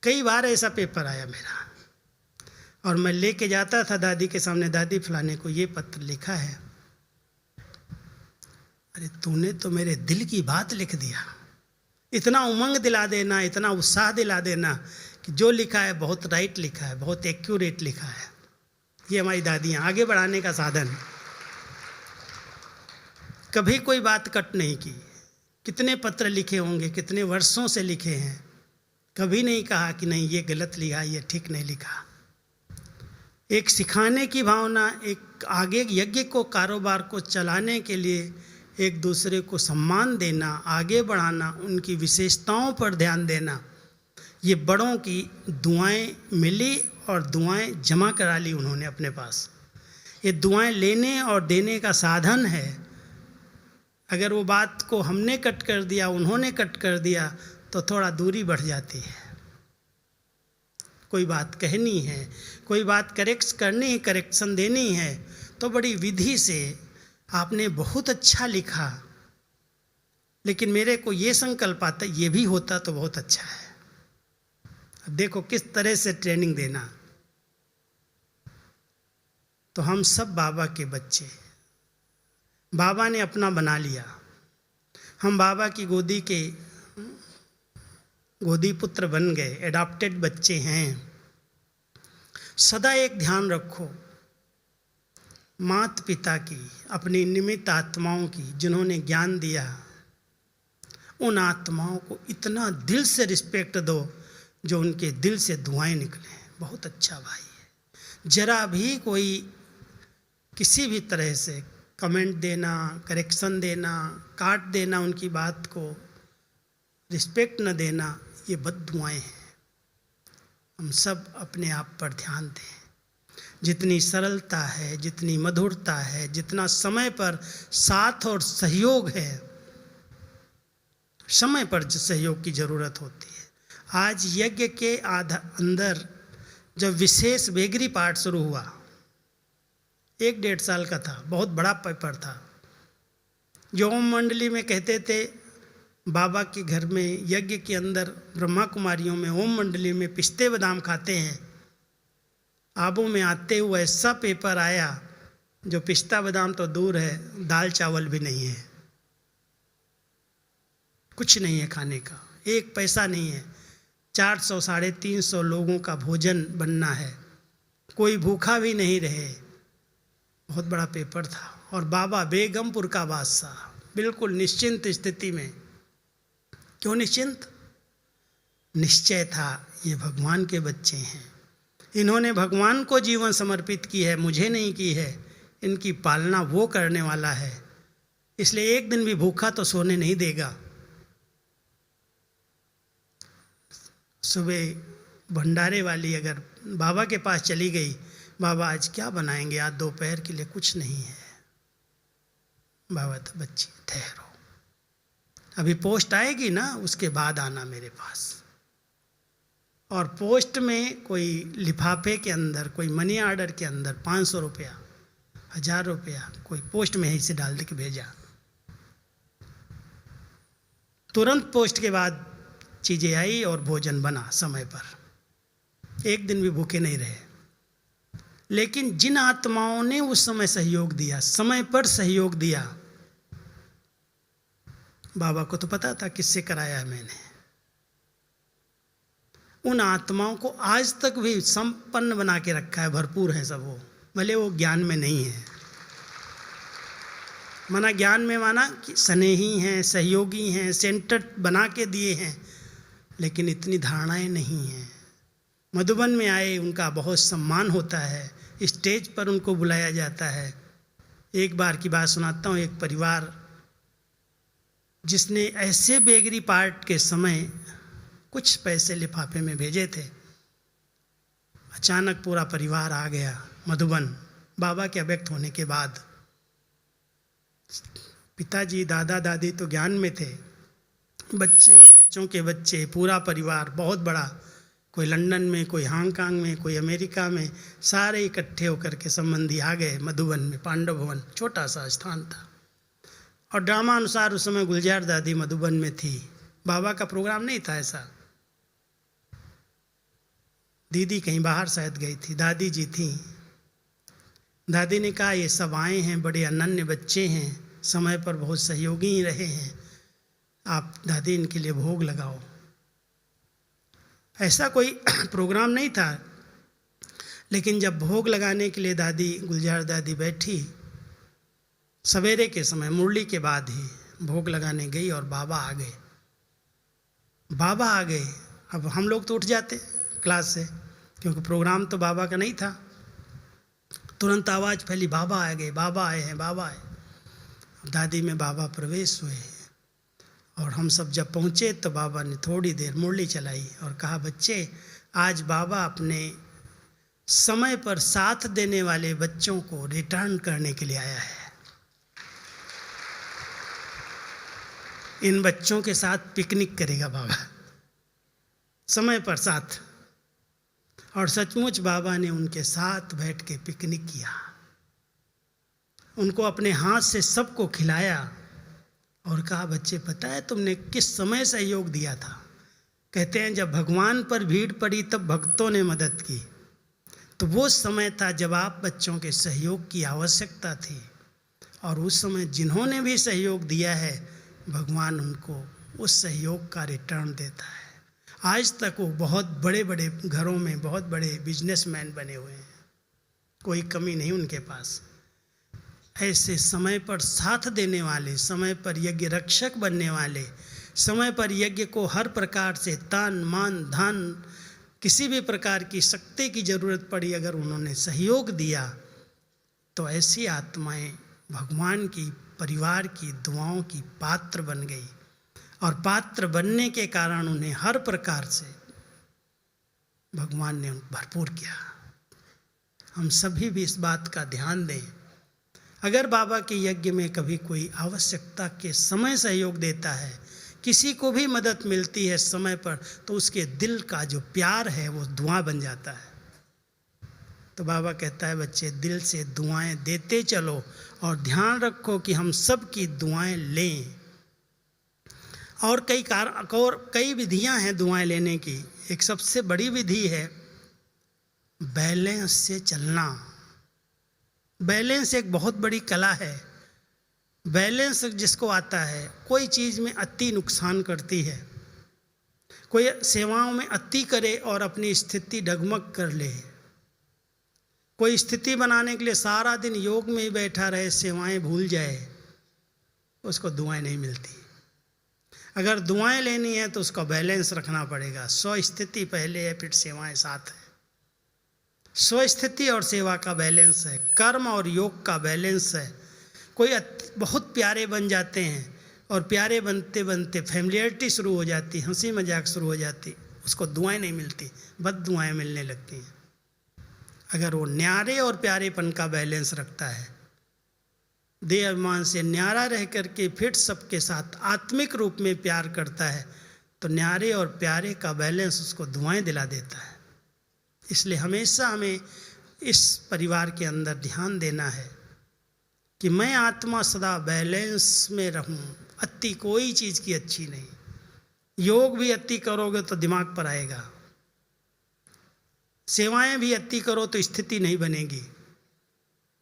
Speaker 1: कई बार ऐसा पेपर आया मेरा, और मैं लेके जाता था दादी के सामने, दादी फलाने को ये पत्र लिखा है। अरे तूने तो मेरे दिल की बात लिख दिया। इतना उमंग दिला देना, इतना उत्साह दिला देना कि जो लिखा है बहुत राइट लिखा है, बहुत एक्यूरेट लिखा है। ये हमारी दादियाँ, आगे बढ़ाने का साधन। कभी कोई बात कट नहीं की। कितने पत्र लिखे होंगे, कितने वर्षों से लिखे हैं, कभी नहीं कहा कि नहीं ये गलत लिखा, ये ठीक नहीं लिखा। एक सिखाने की भावना, एक आगे यज्ञ को, कारोबार को चलाने के लिए एक दूसरे को सम्मान देना, आगे बढ़ाना, उनकी विशेषताओं पर ध्यान देना, ये बड़ों की दुआएं मिली और दुआएं जमा करा ली उन्होंने अपने पास। ये दुआएं लेने और देने का साधन है। अगर वो बात को हमने कट कर दिया, उन्होंने कट कर दिया, तो थोड़ा दूरी बढ़ जाती है। कोई बात कहनी है, कोई बात करेक्ट करनी है, करेक्शन देनी है, तो बड़ी विधि से आपने बहुत अच्छा लिखा, लेकिन मेरे को ये संकल्प आता ये भी होता तो बहुत अच्छा है। अब देखो किस तरह से ट्रेनिंग देना। तो हम सब बाबा के बच्चे, बाबा ने अपना बना लिया, हम बाबा की गोदी पुत्र बन गए, एडॉप्टेड बच्चे हैं। सदा एक ध्यान रखो, माता पिता की, अपनी निमित्त आत्माओं की, जिन्होंने ज्ञान दिया, उन आत्माओं को इतना दिल से रिस्पेक्ट दो जो उनके दिल से दुआएं निकलें। बहुत अच्छा भाई है। जरा भी कोई किसी भी तरह से कमेंट देना, करेक्शन देना, काट देना, उनकी बात को रिस्पेक्ट न देना, ये बद्दुआएं हैं। हम सब अपने आप पर ध्यान दें। जितनी सरलता है, जितनी मधुरता है, जितना समय पर साथ और सहयोग है, समय पर सहयोग की ज़रूरत होती है। आज यज्ञ के अंदर जब विशेष बेगरी पाठ शुरू हुआ, 1-1.5 साल का था, बहुत बड़ा पेपर था। जो ओम मंडली में कहते थे बाबा के घर में यज्ञ के अंदर ब्रह्मा कुमारियों में ओम मंडली में पिस्ते बादाम खाते हैं, आबों में आते हुए ऐसा पेपर आया जो पिस्ता बादाम तो दूर है, दाल चावल भी नहीं है, कुछ नहीं है खाने का, 1 पैसा नहीं है। 400 350 लोगों का भोजन बनना है, कोई भूखा भी नहीं रहे। बहुत बड़ा पेपर था। और बाबा बेगमपुर का बादशाह बिल्कुल निश्चिंत स्थिति में। क्यों निश्चिंत? निश्चय था ये भगवान के बच्चे हैं, इन्होंने भगवान को जीवन समर्पित की है, मुझे नहीं की है, इनकी पालना वो करने वाला है, इसलिए एक दिन भी भूखा तो सोने नहीं देगा। सुबह भंडारे वाली अगर बाबा के पास चली गई, बाबा आज क्या बनाएंगे, आज दोपहर के लिए कुछ नहीं है। बाबा तो बच्ची ठहरो, अभी पोस्ट आएगी ना, उसके बाद आना मेरे पास। और पोस्ट में कोई लिफाफे के अंदर, कोई मनी ऑर्डर के अंदर 500 रुपया, 1000 रुपया कोई पोस्ट में ही से डाल के भेजा। तुरंत पोस्ट के बाद चीज़ें आई और भोजन बना समय पर, एक दिन भी भूखे नहीं रहे। लेकिन जिन आत्माओं ने उस समय सहयोग दिया, समय पर सहयोग दिया, बाबा को तो पता था किससे कराया है मैंने, उन आत्माओं को आज तक भी संपन्न बना के रखा है, भरपूर हैं सब वो, भले वो ज्ञान में नहीं है। माना ज्ञान में माना कि स्नेही हैं, सहयोगी हैं, सेंटर बना के दिए हैं, लेकिन इतनी धारणाएं नहीं हैं। मधुबन में आए, उनका बहुत सम्मान होता है, स्टेज पर उनको बुलाया जाता है। एक बार की बात सुनाता हूँ, एक परिवार जिसने ऐसे बेगरी पार्ट के समय कुछ पैसे लिफाफे में भेजे थे, अचानक पूरा परिवार आ गया मधुबन, बाबा के अव्यक्त होने के बाद। पिताजी दादा दादी तो ज्ञान में थे, बच्चों के बच्चे, पूरा परिवार बहुत बड़ा, कोई लंदन में, कोई हांगकांग में, कोई अमेरिका में, सारे इकट्ठे होकर के संबंधी आ गए मधुबन में। पांडव भवन छोटा सा स्थान था और ड्रामा अनुसार उस समय गुलजार दादी मधुबन में थी। बाबा का प्रोग्राम नहीं था ऐसा, दीदी कहीं बाहर शायद गई थी, दादी जी थी। दादी ने कहा ये सब आए हैं, बड़े अनन्य बच्चे हैं, समय पर बहुत सहयोगी ही रहे हैं, आप दादी इनके लिए भोग लगाओ। ऐसा कोई प्रोग्राम नहीं था, लेकिन जब भोग लगाने के लिए दादी, गुलजार दादी बैठी, सवेरे के समय मुरली के बाद ही भोग लगाने गई और बाबा आ गए। बाबा आ गए, अब हम लोग तो उठ जाते क्लास से, क्योंकि प्रोग्राम तो बाबा का नहीं था। तुरंत आवाज़ फैली, बाबा आ गए, बाबा आए हैं, बाबा आए। दादी में बाबा प्रवेश हुए और हम सब जब पहुँचे तो बाबा ने थोड़ी देर मुरली चलाई और कहा, बच्चे आज बाबा अपने समय पर साथ देने वाले बच्चों को रिटर्न करने के लिए आया है। इन बच्चों के साथ पिकनिक करेगा बाबा, समय पर साथ। और सचमुच बाबा ने उनके साथ बैठ के पिकनिक किया, उनको अपने हाथ से सबको खिलाया और कहा, बच्चे पता है तुमने किस समय सहयोग दिया था? कहते हैं जब भगवान पर भीड़ पड़ी तब भक्तों ने मदद की, तो वो समय था जब आप बच्चों के सहयोग की आवश्यकता थी। और उस समय जिन्होंने भी सहयोग दिया है, भगवान उनको उस सहयोग का रिटर्न देता है। आज तक वो बहुत बड़े बड़े घरों में बहुत बड़े बिजनेसमैन बने हुए हैं, कोई कमी नहीं उनके पास। ऐसे समय पर साथ देने वाले, समय पर यज्ञ रक्षक बनने वाले, समय पर यज्ञ को हर प्रकार से तन मन धन, किसी भी प्रकार की शक्ति की जरूरत पड़ी, अगर उन्होंने सहयोग दिया तो ऐसी आत्माएं भगवान की, परिवार की दुआओं की पात्र बन गई। और पात्र बनने के कारण उन्हें हर प्रकार से भगवान ने भरपूर किया। हम सभी भी इस बात का ध्यान दें, अगर बाबा के यज्ञ में कभी कोई आवश्यकता के समय सहयोग देता है, किसी को भी मदद मिलती है समय पर तो उसके दिल का जो प्यार है वो धुआं बन जाता है। तो बाबा कहता है बच्चे दिल से दुआएं देते चलो और ध्यान रखो कि हम सब की दुआएं लें। और कई विधियां हैं दुआएं लेने की। एक सबसे बड़ी विधि है बैलेंस से चलना। बैलेंस एक बहुत बड़ी कला है। बैलेंस जिसको आता है, कोई चीज़ में अति नुकसान करती है, कोई सेवाओं में अति करे और अपनी स्थिति डगमग कर ले, कोई स्थिति बनाने के लिए सारा दिन योग में ही बैठा रहे, सेवाएं भूल जाए, उसको दुआएं नहीं मिलती। अगर दुआएं लेनी है तो उसका बैलेंस रखना पड़ेगा। स्वस्थिति पहले है, फिर सेवाएं साथ है। स्वस्थिति और सेवा का बैलेंस है, कर्म और योग का बैलेंस है। कोई बहुत प्यारे बन जाते हैं और प्यारे बनते बनते फैमिलियरिटी शुरू हो जाती, हंसी मजाक शुरू हो जाती, उसको दुआएं नहीं मिलती, बद दुआएं मिलने लगती हैं। अगर वो न्यारे और प्यारेपन का बैलेंस रखता है, देह अभिमान से न्यारा रह करके फिर सबके साथ आत्मिक रूप में प्यार करता है, तो न्यारे और प्यारे का बैलेंस उसको दुआएं दिला देता है। इसलिए हमेशा हमें इस परिवार के अंदर ध्यान देना है कि मैं आत्मा सदा बैलेंस में रहूं। अति कोई चीज़ की अच्छी नहीं। योग भी अति करोगे तो दिमाग पर आएगा, सेवाएं भी अति करो तो स्थिति नहीं बनेगी।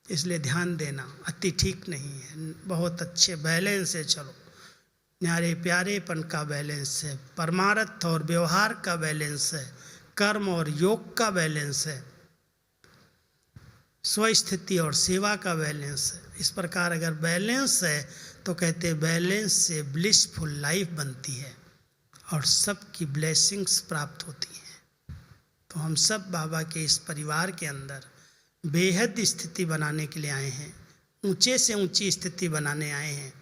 Speaker 1: इसलिए ध्यान देना, अति ठीक नहीं है। बहुत अच्छे बैलेंस से चलो। न्यारे प्यारेपन का बैलेंस है, परमार्थ और व्यवहार का बैलेंस है, कर्म और योग का बैलेंस है, स्वस्थिति और सेवा का बैलेंस है। इस प्रकार अगर बैलेंस है तो कहते हैं बैलेंस से ब्लिसफुल लाइफ बनती है और सबकी ब्लेसिंग्स प्राप्त होती हैं। तो हम सब बाबा के इस परिवार के अंदर बेहद स्थिति बनाने के लिए आए हैं, ऊंचे से ऊंची स्थिति बनाने आए हैं।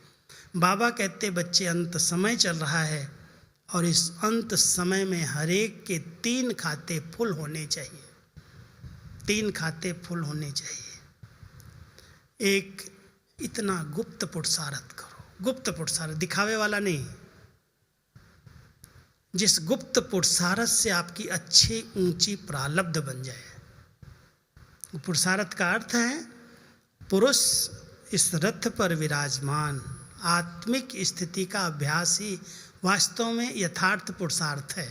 Speaker 1: बाबा कहते बच्चे अंत समय चल रहा है और इस अंत समय में हर एक के 3 खाते फुल होने चाहिए। 3 खाते फुल होने चाहिए। एक, इतना गुप्त पुरुषार्थ करो। गुप्त पुरुषार्थ, दिखावे वाला नहीं। जिस गुप्त पुरुषार्थ से आपकी अच्छी ऊंची प्रारब्ध बन जाए। पुरुषार्थ का अर्थ है पुरुष इस रथ पर विराजमान, आत्मिक स्थिति का अभ्यास ही वास्तव में यथार्थ पुरुषार्थ है।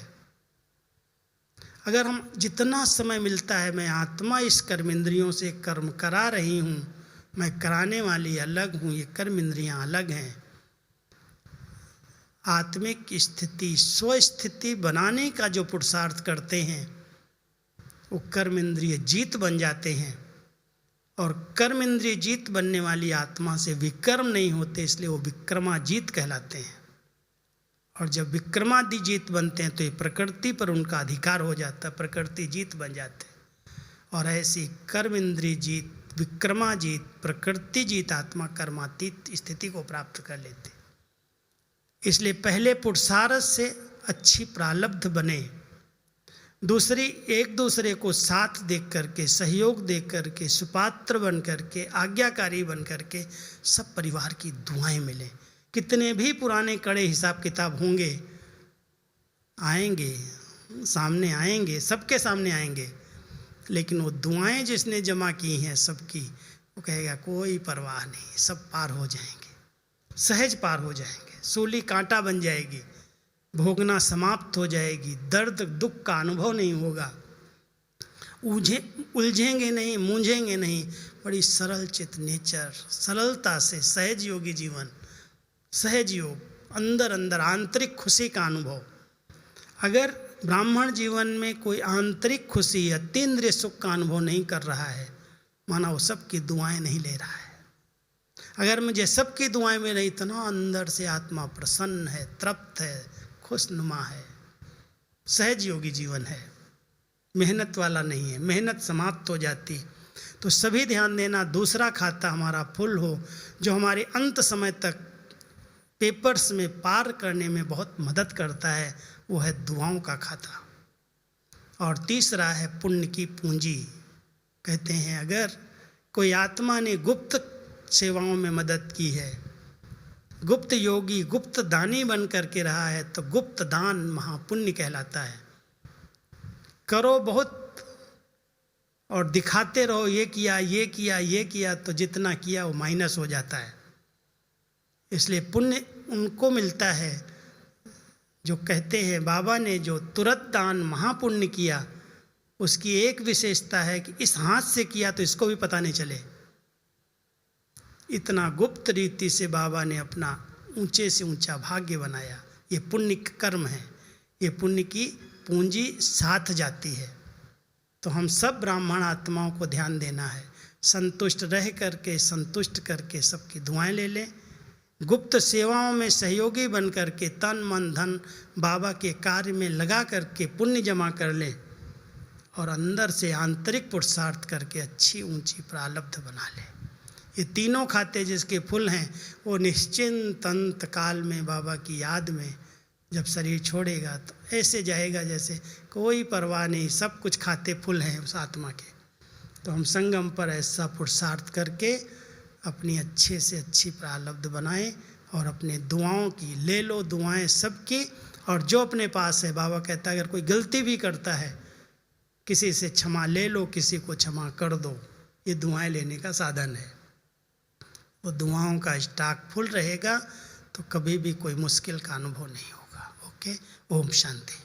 Speaker 1: अगर हम जितना समय मिलता है, मैं आत्मा इस कर्म इंद्रियों से कर्म करा रही हूँ, मैं कराने वाली अलग हूँ, ये कर्म इंद्रियाँ अलग हैं। आत्मिक स्थिति, स्वस्थिति बनाने का जो पुरुषार्थ करते हैं वो कर्म इंद्रिय जीत बन जाते हैं। और कर्म इंद्रिय जीत बनने वाली आत्मा से विक्रम नहीं होते, इसलिए वो विक्रमाजीत कहलाते हैं। और जब विक्रमादिजीत बनते हैं तो ये प्रकृति पर उनका अधिकार हो जाता है, प्रकृति जीत बन जाते हैं। और ऐसी कर्म इंद्रिय जीत, विक्रमाजीत, प्रकृति जीत आत्मा कर्मातीत स्थिति को प्राप्त कर लेते। इसलिए पहले पुरुषार्थ से अच्छी प्रारब्ध बने, दूसरी एक दूसरे को साथ देख करके, सहयोग देख करके, सुपात्र बन करके, आज्ञाकारी बन करके सब परिवार की दुआएं मिलें। कितने भी पुराने कड़े हिसाब किताब होंगे, आएंगे, सामने आएंगे, सबके सामने आएंगे, लेकिन वो दुआएं जिसने जमा की हैं सबकी, वो कहेगा कोई परवाह नहीं, सब पार हो जाएंगे, सहज पार हो जाएंगे, सूली कांटा बन जाएगी, भोगना समाप्त हो जाएगी, दर्द दुख का अनुभव नहीं होगा, उलझेंगे नहीं, मूंझेंगे नहीं। बड़ी सरल चित नेचर, सरलता से सहज योगी जीवन, सहज योग, अंदर अंदर आंतरिक खुशी का अनुभव। अगर ब्राह्मण जीवन में कोई आंतरिक खुशी, अतीन्द्रिय सुख का अनुभव नहीं कर रहा है, माना वो सबकी दुआएं नहीं ले रहा है। अगर मुझे सबकी दुआएं मिल रही, इतना अंदर से आत्मा प्रसन्न है, तृप्त है, खुशनुमा है, सहज योगी जीवन है, मेहनत वाला नहीं है, मेहनत समाप्त हो जाती। तो सभी ध्यान देना, दूसरा खाता हमारा फुल हो, जो हमारे अंत समय तक पेपर्स में पार करने में बहुत मदद करता है, वो है दुआओं का खाता। और तीसरा है पुण्य की पूंजी। कहते हैं अगर कोई आत्मा ने गुप्त सेवाओं में मदद की है, गुप्त योगी गुप्त दानी बन करके रहा है तो गुप्त दान महापुण्य कहलाता है। करो बहुत और दिखाते रहो ये किया ये किया ये किया, तो जितना किया वो माइनस हो जाता है। इसलिए पुण्य उनको मिलता है जो कहते हैं बाबा ने जो तुरंत दान महापुण्य किया, उसकी एक विशेषता है कि इस हाथ से किया तो इसको भी पता नहीं चले। इतना गुप्त रीति से बाबा ने अपना ऊंचे से ऊंचा भाग्य बनाया। ये पुण्य कर्म है, ये पुण्य की पूंजी साथ जाती है। तो हम सब ब्राह्मण आत्माओं को ध्यान देना है, संतुष्ट रह करके संतुष्ट करके सबकी दुआएं ले लें, गुप्त सेवाओं में सहयोगी बन करके तन मन धन बाबा के कार्य में लगा करके पुण्य जमा कर लें और अंदर से आंतरिक पुरुषार्थ करके अच्छी ऊंची प्रारब्ध बना लें। ये तीनों खाते जिसके फुल हैं वो निश्चिंत अंत काल में बाबा की याद में जब शरीर छोड़ेगा तो ऐसे जाएगा जैसे कोई परवाह नहीं, सब कुछ खाते फुल हैं उस आत्मा के। तो हम संगम पर ऐसा पुरुषार्थ करके अपनी अच्छे से अच्छी प्रारब्ध बनाएं और अपने दुआओं की ले लो, दुआएं सबकी। और जो अपने पास है, बाबा कहता है अगर कोई गलती भी करता है किसी से क्षमा ले लो, किसी को क्षमा कर दो। ये दुआएं लेने का साधन है। वो दुआओं का स्टॉक फुल रहेगा तो कभी भी कोई मुश्किल का अनुभव नहीं होगा। ओके, ओम शांति।